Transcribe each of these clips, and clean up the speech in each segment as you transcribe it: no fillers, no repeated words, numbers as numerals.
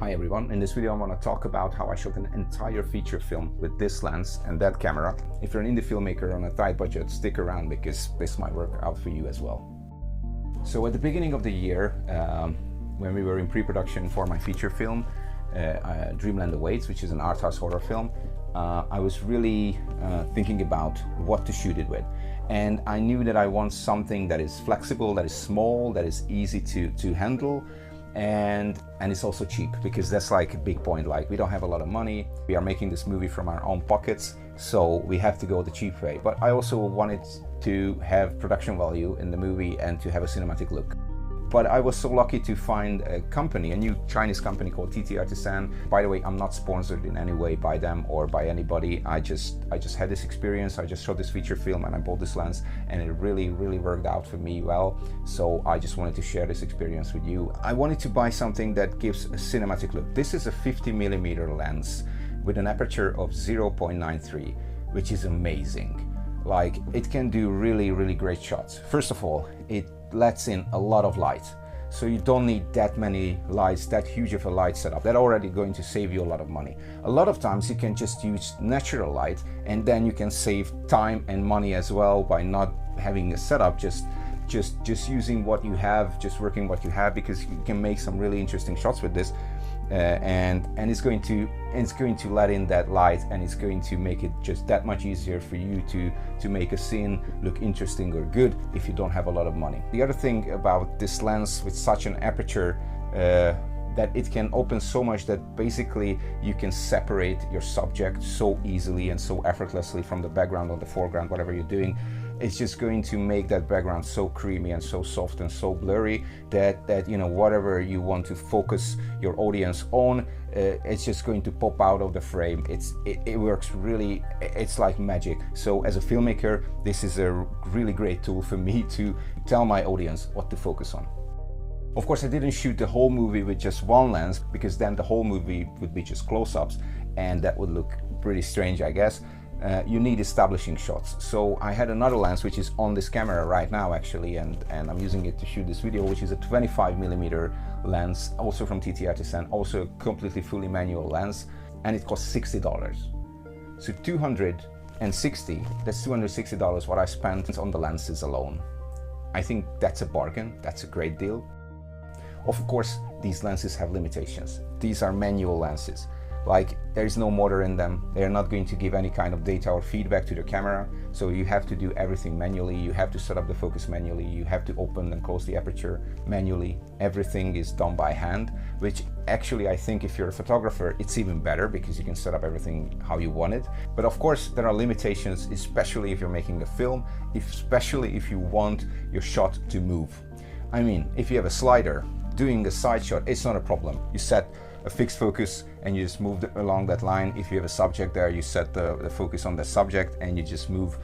Hi everyone, in this video I want to talk about how I shot an entire feature film with this lens and that camera. If you're an indie filmmaker on a tight budget, stick around because this might work out for you as well. So at the beginning of the year, when we were in pre-production for my feature film, Dreamland Awaits, which is an art house horror film, I was really thinking about what to shoot it with. And I knew that I want something that is flexible, that is small, that is easy to handle, and it's also cheap, because that's like a big point. Like, we don't have a lot of money, we are making this movie from our own pockets, so we have to go the cheap way. But I also wanted to have production value in the movie and to have a cinematic look. But I was so lucky to find a company, a new Chinese company called Artisan. By the way, I'm not sponsored in any way by them or by anybody. I just had this experience. I just shot this feature film and I bought this lens, and it really worked out for me well. So I just wanted to share this experience with you. I wanted to buy something that gives a cinematic look. This is a 50mm lens with an aperture of 0.93, which is amazing. Like, it can do really great shots. First of all, it lets in a lot of light, so you don't need that many lights, that huge of a light setup. That's already going to save you a lot of money. A lot of times you can just use natural light, and then you can save time and money as well by not having a setup, just using what you have, just working what you have, because you can make some really interesting shots with this. And it's going to let in that light, and it's going to make it just that much easier for you to make a scene look interesting or good if you don't have a lot of money. The other thing about this lens with such an aperture, that it can open so much that basically you can separate your subject so easily and so effortlessly from the background or the foreground, whatever you're doing. It's just going to make that background so creamy and so soft and so blurry that you know, whatever you want to focus your audience on, it's just going to pop out of the frame. It works really, it's like magic. So as a filmmaker, this is a really great tool for me to tell my audience what to focus on. Of course, I didn't shoot the whole movie with just one lens, because then the whole movie would be just close-ups, and that would look pretty strange, I guess. You need establishing shots. So I had another lens which is on this camera right now actually, and I'm using it to shoot this video, which is a 25mm lens, also from Artisan, also a completely fully manual lens, and it costs $60. So that's $260 what I spent on the lenses alone. I think that's a bargain, that's a great deal. Of course, these lenses have limitations. These are manual lenses. Like, there is no motor in them. They're not going to give any kind of data or feedback to the camera. So you have to do everything manually. You have to set up the focus manually. You have to open and close the aperture manually. Everything is done by hand, which actually, I think if you're a photographer, it's even better, because you can set up everything how you want it. But of course, there are limitations, especially if you're making a film, especially if you want your shot to move. I mean, if you have a slider, doing a side shot, it's not a problem. You set a fixed focus and you just move along that line. If you have a subject there, you set the focus on the subject and you just move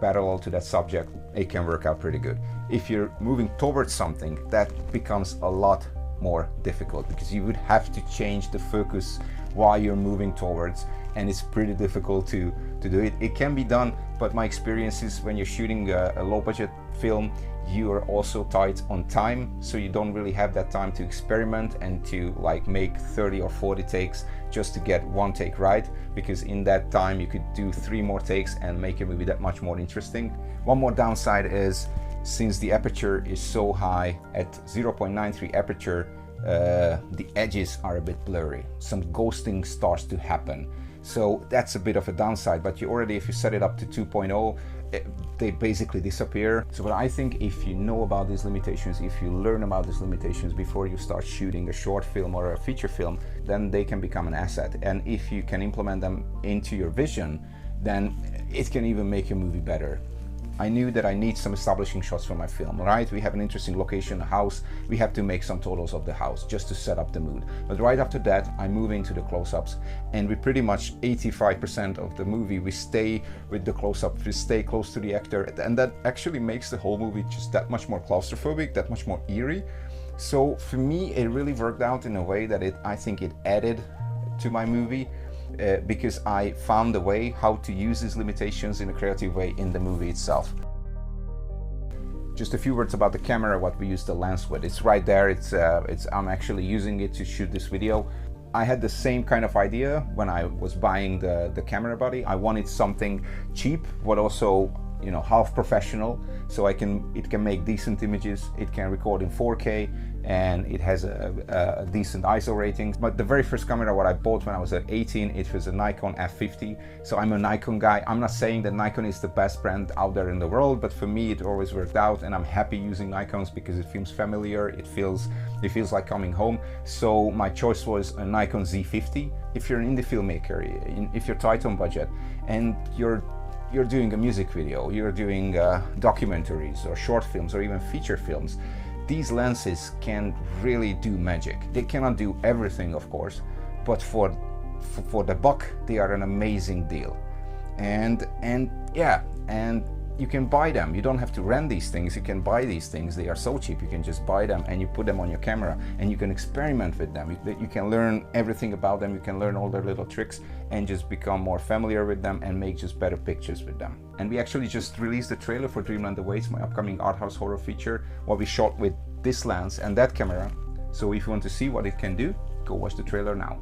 parallel to that subject. It can work out pretty good. If you're moving towards something, that becomes a lot more difficult, because you would have to change the focus while you're moving towards, and it's pretty difficult to do it. It can be done, but my experience is when you're shooting a low budget film, you are also tight on time, so you don't really have that time to experiment and to like make 30 or 40 takes just to get one take right, because in that time you could do 3 more takes and make a movie that much more interesting. One more downside is, since the aperture is so high, at 0.93 aperture, the edges are a bit blurry. Some ghosting starts to happen. So that's a bit of a downside, but if you set it up to 2.0, they basically disappear. So but I think if you know about these limitations, if you learn about these limitations before you start shooting a short film or a feature film, then they can become an asset. And if you can implement them into your vision, then it can even make your movie better. I knew that I need some establishing shots for my film, right? We have an interesting location, a house. We have to make some totals of the house just to set up the mood. But right after that, I move into the close-ups, and we pretty much 85% of the movie, we stay with the close-up, we stay close to the actor, and that actually makes the whole movie just that much more claustrophobic, that much more eerie. So for me, it really worked out in a way that I think it added to my movie. Because I found a way how to use these limitations in a creative way in the movie itself. Just a few words about the camera, what we use the lens with. It's right there. I'm actually using it to shoot this video. I had the same kind of idea when I was buying the camera body. I wanted something cheap, but also, you know, half professional, so it can make decent images, it can record in 4K, and it has a decent ISO rating. But the very first camera what I bought when I was 18, it was a Nikon F50. So I'm a Nikon guy. I'm not saying that Nikon is the best brand out there in the world, but for me it always worked out, and I'm happy using Nikons because it feels familiar, it feels like coming home. So my choice was a Nikon Z50. If you're an indie filmmaker, if you're tight on budget, and you're doing a music video, you're doing documentaries or short films or even feature films, these lenses can really do magic. They cannot do everything, of course, but for the buck, they are an amazing deal. And you can buy them. You don't have to rent these things. You can buy these things. They are so cheap. You can just buy them and you put them on your camera and you can experiment with them. You can learn everything about them. You can learn all their little tricks and just become more familiar with them and make just better pictures with them. And we actually just released the trailer for Dreamland Awaits, my upcoming art house horror feature, what we shot with this lens and that camera. So if you want to see what it can do, go watch the trailer now.